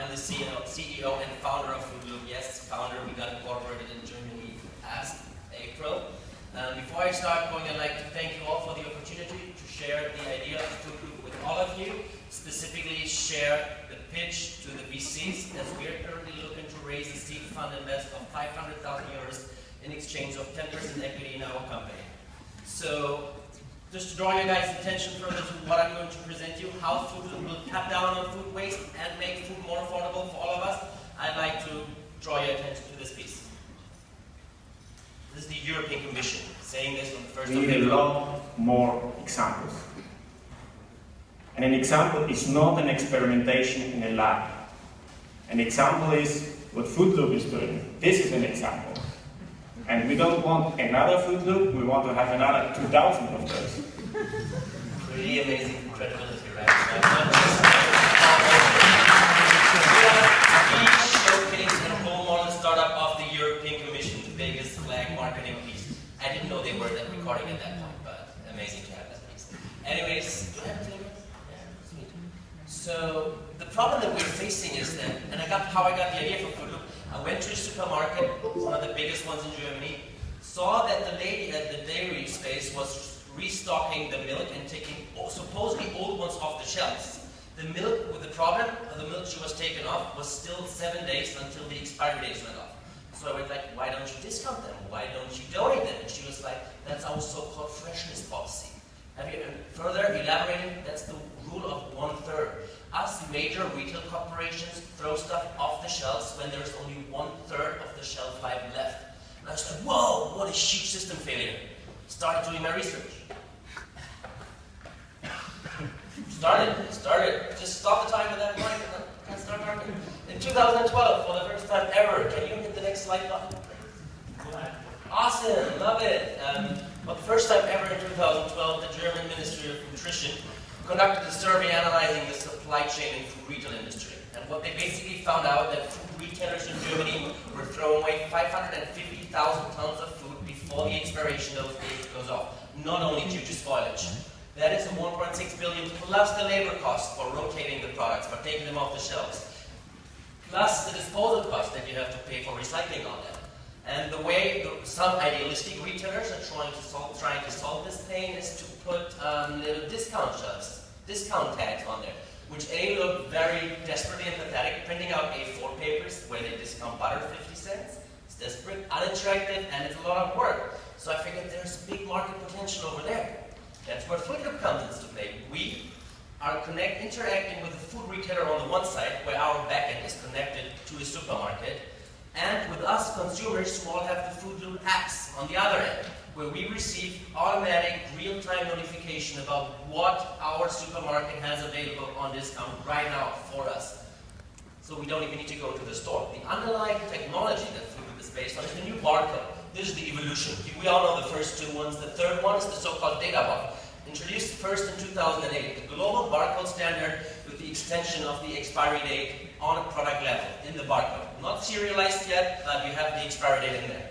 I'm the CEO and founder of Fruit Loop. Yes, founder. We got incorporated in Germany last April. Before I start going, I'd like to thank you all for the opportunity to share the idea of Fruit Loop with all of you, specifically share the pitch to the VCs, as we are currently looking to raise a seed fund invest of 500,000 euros in exchange of 10% equity in our company. So, just to draw your guys' attention further to what I'm going to present you, how Fruit Loop will cut down on food waste and make food more affordable for all of us, I'd like to draw your attention to this piece. This is the European Commission saying this on the 1st of April. We need a lot more examples. And an example is not an experimentation in a lab. An example is what Fruit Loop is doing. This is an example. And we don't want another Fruit Loop, we want to have another 2,000 of those. Pretty amazing credibility, right? Showcase and role model startup of the European Commission, the biggest flag marketing piece. I didn't know they were that recording at that point, but amazing to have that piece. Anyways, do I have to take it? Yeah, sweet. So the problem that we're facing is that, and how I got the idea for Fruit Loop, I went to a supermarket, one of the biggest ones in Germany, saw that the lady at the dairy space was restocking the milk and taking supposedly old ones off the shelves. The milk, with the problem, the milk she was taking off was still 7 days until the expiry dates went off. So I was like, why don't you discount them? Why don't you donate them? And she was like, that's our so-called freshness policy. And further elaborating, that's the rule of 1/3. Us major retail corporations throw stuff off the shelves when there's only 1/3 of the shelf life left. And I was like, whoa, what a huge system failure. Started doing my research. Started. Just stop the time at that point and then start marketing. In 2012, for the first time ever, can you hit the next slide button? Awesome, love it. For the first time ever in 2012, the German Ministry of Nutrition conducted a survey analyzing the supply chain in food retail industry. And what they basically found out that food retailers in Germany were throwing away 550,000 tons of food before the expiration date goes off, not only due to spoilage. That is a 1.6 billion plus the labor cost for rotating the products, for taking them off the shelves, plus the disposal cost that you have to pay for recycling on them. And the way some idealistic retailers are trying to solve this pain is to put little discount tags on there, which look very desperately and pathetic, printing out A4 papers where they discount butter 50 cents. It's desperate, unattractive, and it's a lot of work. So I figured there's a big market potential over there. That's where Fruit Loop comes into play. We are interacting with the food retailer on the one side, where our backend is connected to a supermarket, and with us consumers who all have the Fruit Loop apps on the other end, where we receive automatic real-time notification about what our supermarket has available on discount right now for us. So we don't even need to go to the store. The underlying technology that Fruit Loop is based on is the new barcode. This is the evolution. We all know the first two ones. The third one is the so-called data bar. Introduced first in 2008, the global barcode standard with the extension of the expiry date on a product level in the barcode. Not serialized yet, but you have the expiry date in there.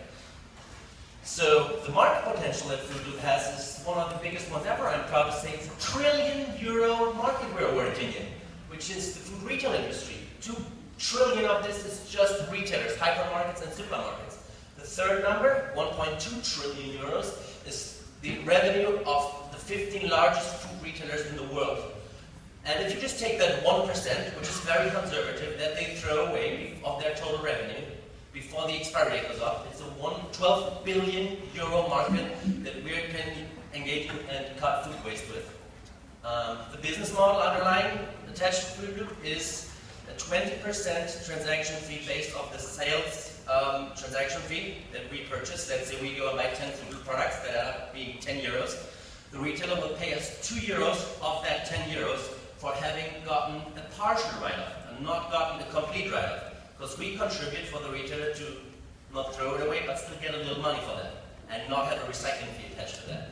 So the market potential that Fruit Loop has is one of the biggest ones ever. I'm proud to say it's a €1 trillion market we're working in, which is the food retail industry. 2 trillion of this is just retailers, hypermarkets and supermarkets. The third number, 1.2 trillion euros, is the revenue of the 15 largest food retailers in the world. And if you just take that 1%, which is very conservative, that they throw away of their total revenue before the expiry date goes up, it's a 12 billion euro market that we can engage in and cut food waste with. The business model underlying attached to Fruit Loop is a 20% transaction fee based off the sales transaction fee that we purchase. Let's say we go and buy 10 Fruit Loop products that are being 10 euros. The retailer will pay us 2 euros of that 10 euros for having gotten a partial write-off and not gotten a complete write-off. Because we contribute for the retailer to not throw it away, but still get a little money for that and not have a recycling fee attached to that.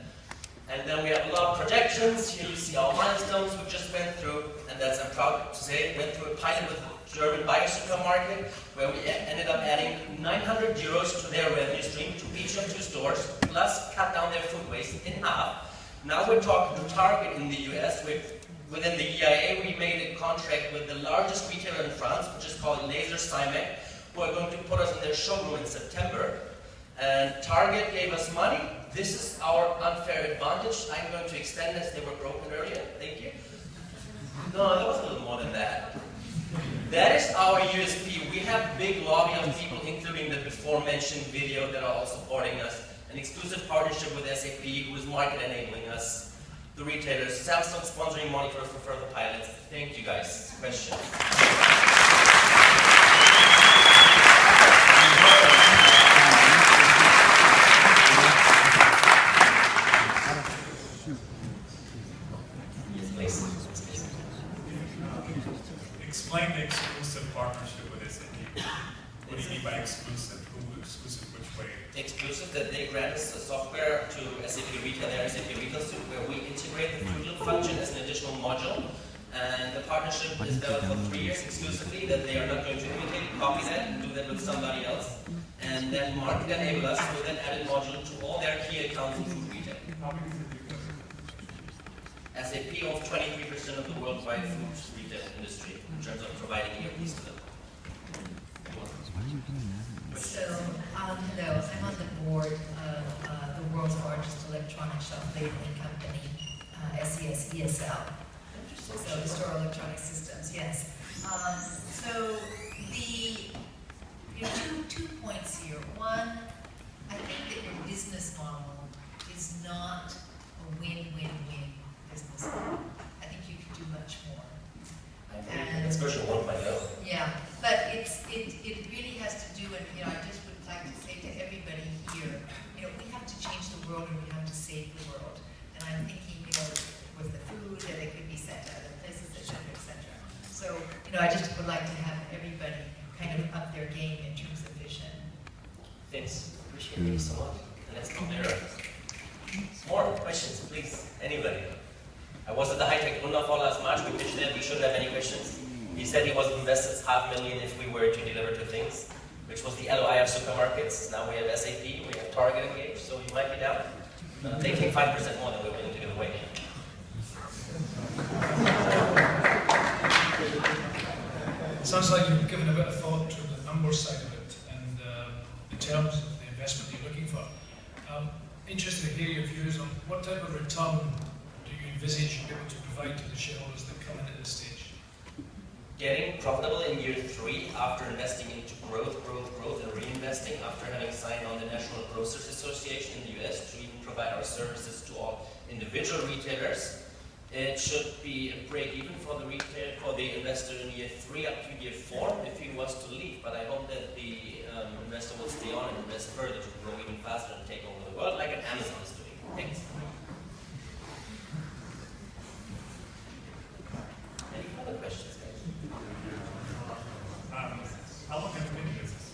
And then we have a lot of projections. Here you see our milestones we just went through, and that's, I'm proud to say, went through a pilot with a German bio supermarket where we ended up adding 900 euros to their revenue stream to each of 2 stores, plus cut down their food waste in half. Now we're talking to Target in the US with within the EIA, we made a contract with the largest retailer in France, which is called Laser Cymec, who are going to put us in their showroom in September. And Target gave us money. This is our unfair advantage. I'm going to extend this. They were broken earlier. Thank you. No, that was a little more than that. That is our USP. We have a big lobby of people, including the before-mentioned video, that are all supporting us. An exclusive partnership with SAP, who is market enabling us. The retailers, Samsung sponsoring monitors for further pilots. Thank you, guys. Questions? Yes, please. Explain the exclusive partnership with SAP. What do you mean by exclusive? Who exclusive which way? Exclusive, that they grant us the software to SAP Retail, their SAP Retail Suite, where we integrate the Fruit Loop function as an additional module. And the partnership is developed for 3 years exclusively, that they are not going to imitate, copy that, and do that with somebody else. And then market enable us with an added module to all their key accounts in food retail. SAP owns 23% of the worldwide food retail industry in terms of providing ERPs to them. So, hello, I'm on the board of the world's largest electronic shelf labeling company, SES ESL. So, the Store Electronic Systems, yes. So, two points here. One, I think that your business model is not a win-win-win business model. I think you could do much more. It's version 1.0. Yeah, but it really has to do, and I just would like to say to everybody here, we have to change the world and we have to save the world. And I'm thinking, with the food, that it could be sent to other places, et cetera, et cetera. So, I just would like to have everybody kind of up their game in terms of vision. Thanks. Appreciate it so much. And let's go there. More questions, please. Anybody? I was at the High-Tech Wunderfall last March. We pitched it. We shouldn't have any questions. He said he was invested $500,000 if we were to deliver to things, which was the LOI of supermarkets. Now we have SAP, we have Target engaged, so you might be down. They take 5% more than we're willing to give away. It sounds like you've given a bit of thought to the numbers side of it and in terms of the investment you're looking for. Interested to hear your views on what type of return do you envisage you'll be able to provide to the shareholders that come in at this stage? Getting profitable in year 3 after investing into growth, and reinvesting after having signed on the National Grocers Association in the US to even provide our services to all individual retailers. It should be a break even for the investor in year 3 up to year 4 if he was to leave. But I hope that the investor will stay on and invest further to grow even faster and take over the world like Amazon is doing. Thanks. Any further questions, guys? How long have you been in business?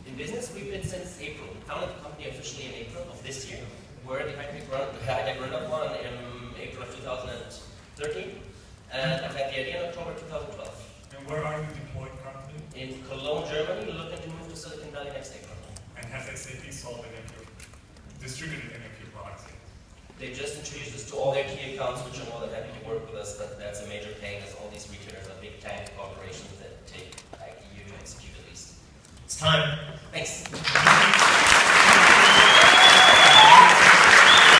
In business, we've been since April. We founded the company officially in April of this year. We're the High-Tech Wunderfall in April of 2013, and I've had the idea in October 2012. And where are you deployed currently? In Cologne, Germany, looking to move to Silicon Valley next April. And has SAP sold any of your, distributed any of your products yet? They just introduced us to all their key accounts, which are more than happy to work with us, but that's a major pain as all these retailers are big tank corporations that take like a year to execute at least. It's time. Thanks.